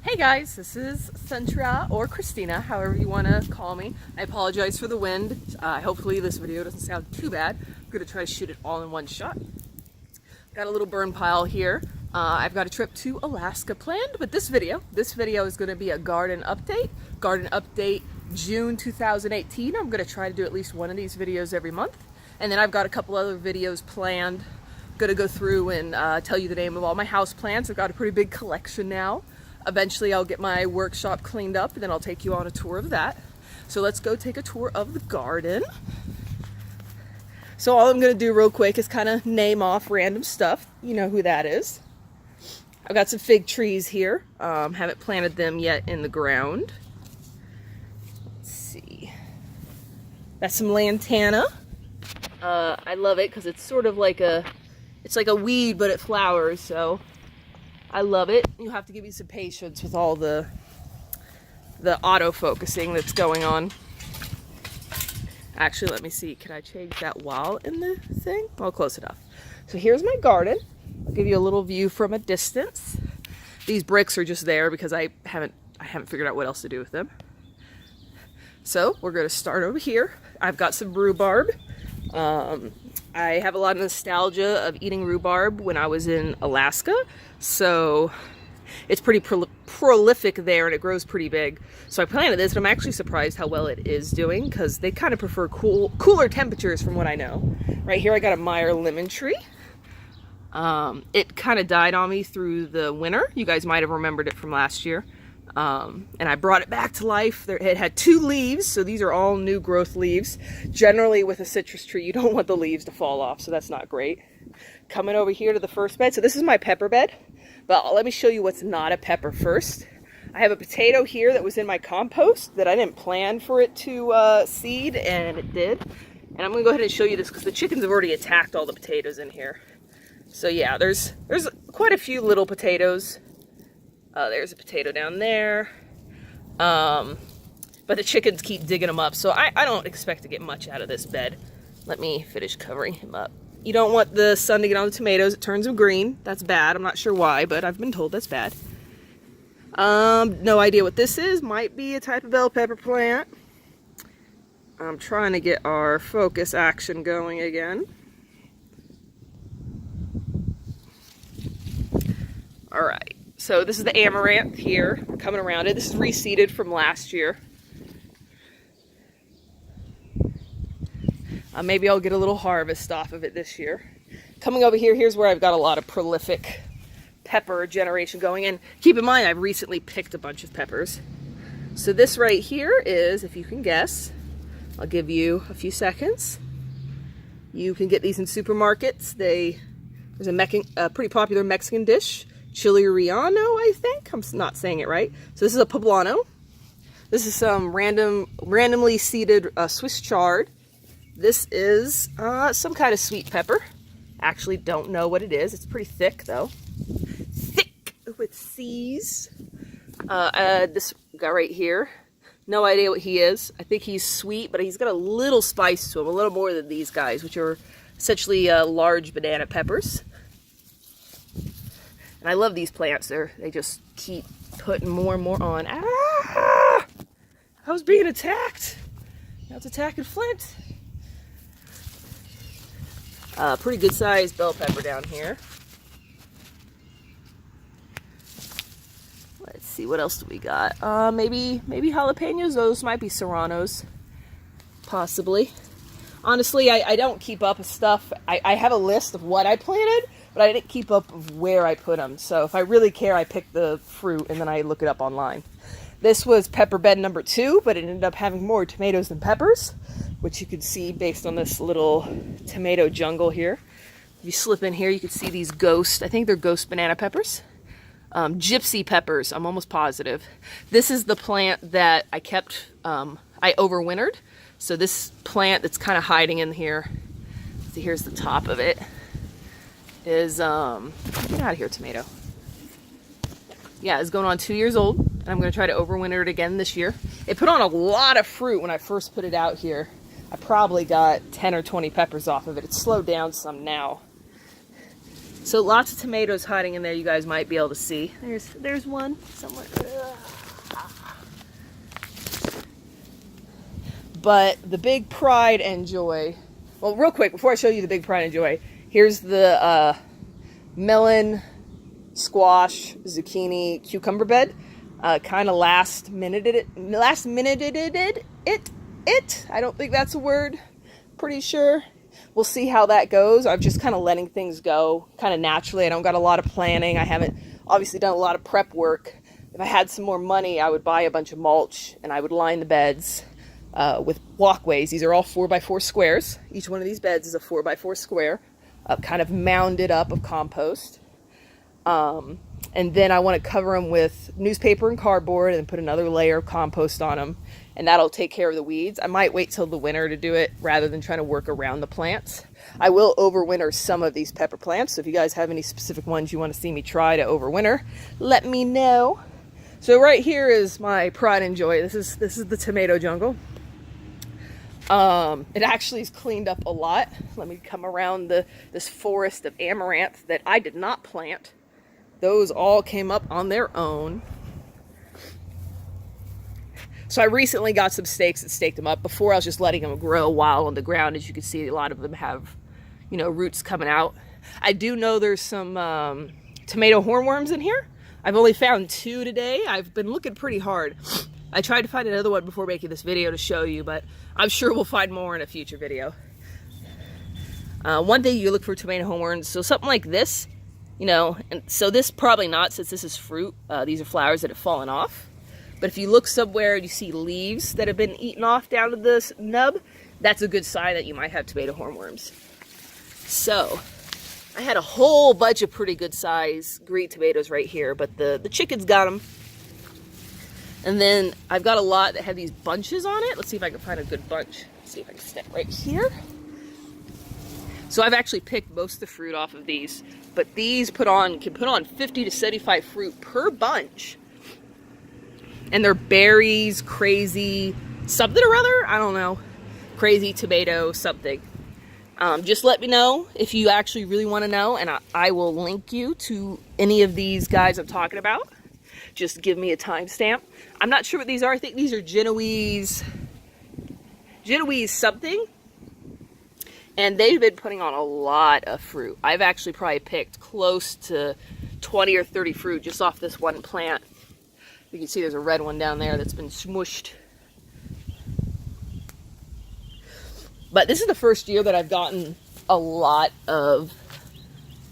Hey guys, this is Centra or Christina, however you want to call me. I apologize for the wind. Hopefully this video doesn't sound too bad. I'm going to try to shoot it all in one shot. Got a little burn pile here. I've got a trip to Alaska planned, but this video is going to be a garden update. Garden update June 2018. I'm going to try to do at least one of these videos every month. And then I've got a couple other videos planned. I'm going to go through and tell you the name of all my house plants. I've got a pretty big collection now. Eventually I'll get my workshop cleaned up and then I'll take you on a tour of that. So let's go take a tour of the garden. So all I'm going to do real quick is kind of name off random stuff. You know who that is. I've got some fig trees here. Haven't planted them yet in the ground. Let's see. That's some lantana. I love it because it's sort of like it's like a weed, but it flowers, so I love it. You have to give me some patience with all the auto-focusing that's going on. Actually, let me see. Can I change that while in the thing? Oh, close enough. So here's my garden. I'll give you a little view from a distance. These bricks are just there because I haven't figured out what else to do with them. So we're going to start over here. I've got some rhubarb. I have a lot of nostalgia of eating rhubarb when I was in Alaska, so it's pretty prolific there and it grows pretty big. So I planted this and I'm actually surprised how well it is doing because they kind of prefer cooler temperatures from what I know. Right here I got a Meyer lemon tree. It kind of died on me through the winter. You guys might have remembered it from last year. And I brought it back to life. It had 2 leaves, so these are all new growth leaves. Generally with a citrus tree, you don't want the leaves to fall off, so that's not great. Coming over here to the first bed. So this is my pepper bed, but let me show you what's not a pepper first. I have a potato here that was in my compost that I didn't plan for it to seed, and it did. And I'm going to go ahead and show you this because the chickens have already attacked all the potatoes in here. So yeah, there's quite a few little potatoes. There's a potato down there. But the chickens keep digging them up, so I don't expect to get much out of this bed. Let me finish covering him up. You don't want the sun to get on the tomatoes. It turns them green. That's bad. I'm not sure why, but I've been told that's bad. No idea what this is. Might be a type of bell pepper plant. I'm trying to get our focus action going again. All right. So this is the amaranth here, coming around it. This is reseeded from last year. Maybe I'll get a little harvest off of it this year. Coming over here, here's where I've got a lot of prolific pepper generation going. And keep in mind, I've recently picked a bunch of peppers. So this right here is, if you can guess, I'll give you a few seconds. You can get these in supermarkets. There's a pretty popular Mexican dish. Chili relleno, I think. I'm not saying it right. So this is a poblano. This is some randomly seeded Swiss chard. This is some kind of sweet pepper. Actually don't know what it is. It's pretty thick though. Thick with C's. This guy right here. No idea what he is. I think he's sweet, but he's got a little spice to him. A little more than these guys, which are essentially large banana peppers. And I love these plants. They just keep putting more and more on. Ah! I was being attacked. Now it's attacking Flint. Pretty good sized bell pepper down here. Let's see, what else do we got? Maybe jalapenos. Those might be serranos. Possibly. Honestly, I don't keep up with stuff. I have a list of what I planted, but I didn't keep up of where I put them. So if I really care, I pick the fruit and then I look it up online. This was pepper bed number 2, but it ended up having more tomatoes than peppers, which you can see based on this little tomato jungle here. If you slip in here, you can see these I think they're ghost banana peppers. Gypsy peppers, I'm almost positive. This is the plant that I kept, I overwintered. So this plant that's kind of hiding in here, see, here's the top of it, is, get out of here, tomato. Yeah, it's going on 2 years old, and I'm going to try to overwinter it again this year. It put on a lot of fruit when I first put it out here. I probably got 10 or 20 peppers off of it. It's slowed down some now. So lots of tomatoes hiding in there, you guys might be able to see. There's one somewhere. But the big pride and joy, well, real quick, before I show you the big pride and joy, here's the melon, squash, zucchini, cucumber bed. Kind of last minute it. I don't think that's a word. Pretty sure. We'll see how that goes. I'm just kind of letting things go kind of naturally. I don't got a lot of planning. I haven't obviously done a lot of prep work. If I had some more money, I would buy a bunch of mulch and I would line the beds with walkways. These are all 4x4 squares. Each one of these beds is a 4x4 square, kind of mounded up of compost. And then I want to cover them with newspaper and cardboard and put another layer of compost on them. And that'll take care of the weeds. I might wait till the winter to do it rather than trying to work around the plants. I will overwinter some of these pepper plants. So if you guys have any specific ones you want to see me try to overwinter, let me know. So right here is my pride and joy. This is the tomato jungle. It actually is cleaned up a lot. Let me come around this forest of amaranth that I did not plant. Those all came up on their own. So I recently got some stakes that staked them up. Before I was just letting them grow wild on the ground. As you can see, a lot of them have, you know, roots coming out. I do know there's some tomato hornworms in here. I've only found 2 today. I've been looking pretty hard. I tried to find another one before making this video to show you, but I'm sure we'll find more in a future video. One day you look for tomato hornworms. So something like this, you know, and so this probably not, since this is fruit. These are flowers that have fallen off. But if you look somewhere and you see leaves that have been eaten off down to this nub, that's a good sign that you might have tomato hornworms. So I had a whole bunch of pretty good size green tomatoes right here, but the chickens got them. And then I've got a lot that have these bunches on it. Let's see if I can find a good bunch. Let's see if I can step right here. So I've actually picked most of the fruit off of these, but these can put on 50 to 75 fruit per bunch. And they're berries, crazy, something or other, I don't know. Crazy tomato something. Just let me know if you actually really want to know, and I will link you to any of these guys I'm talking about. Just give me a timestamp. I'm not sure what these are. I think these are Genoese something. And they've been putting on a lot of fruit. I've actually probably picked close to 20 or 30 fruit just off this one plant. You can see there's a red one down there that's been smushed. But this is the first year that I've gotten a lot of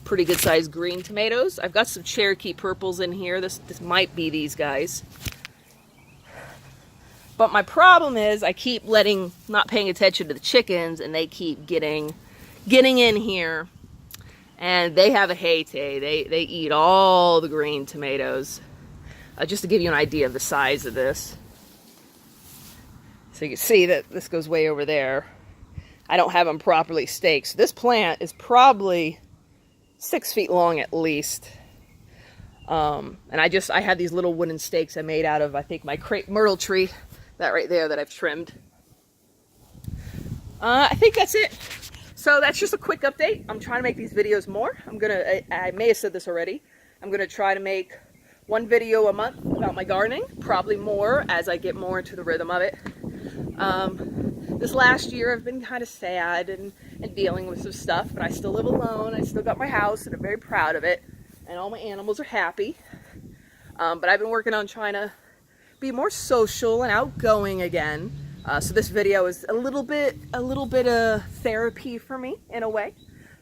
pretty good sized green tomatoes. I've got some Cherokee purples in here. This might be these guys. But my problem is I keep not paying attention to the chickens, and they keep getting in here, and they have a heyday. They eat all the green tomatoes. Just to give you an idea of the size of this. So you can see that this goes way over there. I don't have them properly staked. So this plant is probably 6 feet long at least. And I had these little wooden stakes I made out of, I think, my crepe myrtle tree. That right there that I've trimmed. I think that's it. So that's just a quick update. I'm trying to make these videos more. I may have said this already. I'm gonna try to make 1 video a month about my gardening, probably more as I get more into the rhythm of it. This last year I've been kind of sad and dealing with some stuff, but I still live alone. I still got my house and I'm very proud of it, and all my animals are happy. But I've been working on trying to be more social and outgoing again. So this video is a little bit of therapy for me in a way.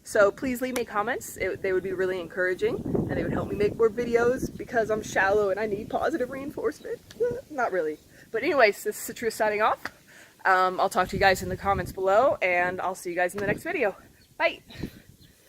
So please leave me comments. They would be really encouraging, and they would help me make more videos because I'm shallow and I need positive reinforcement. Not really. But anyways, this is Citrus signing off. I'll talk to you guys in the comments below, and I'll see you guys in the next video. Bye!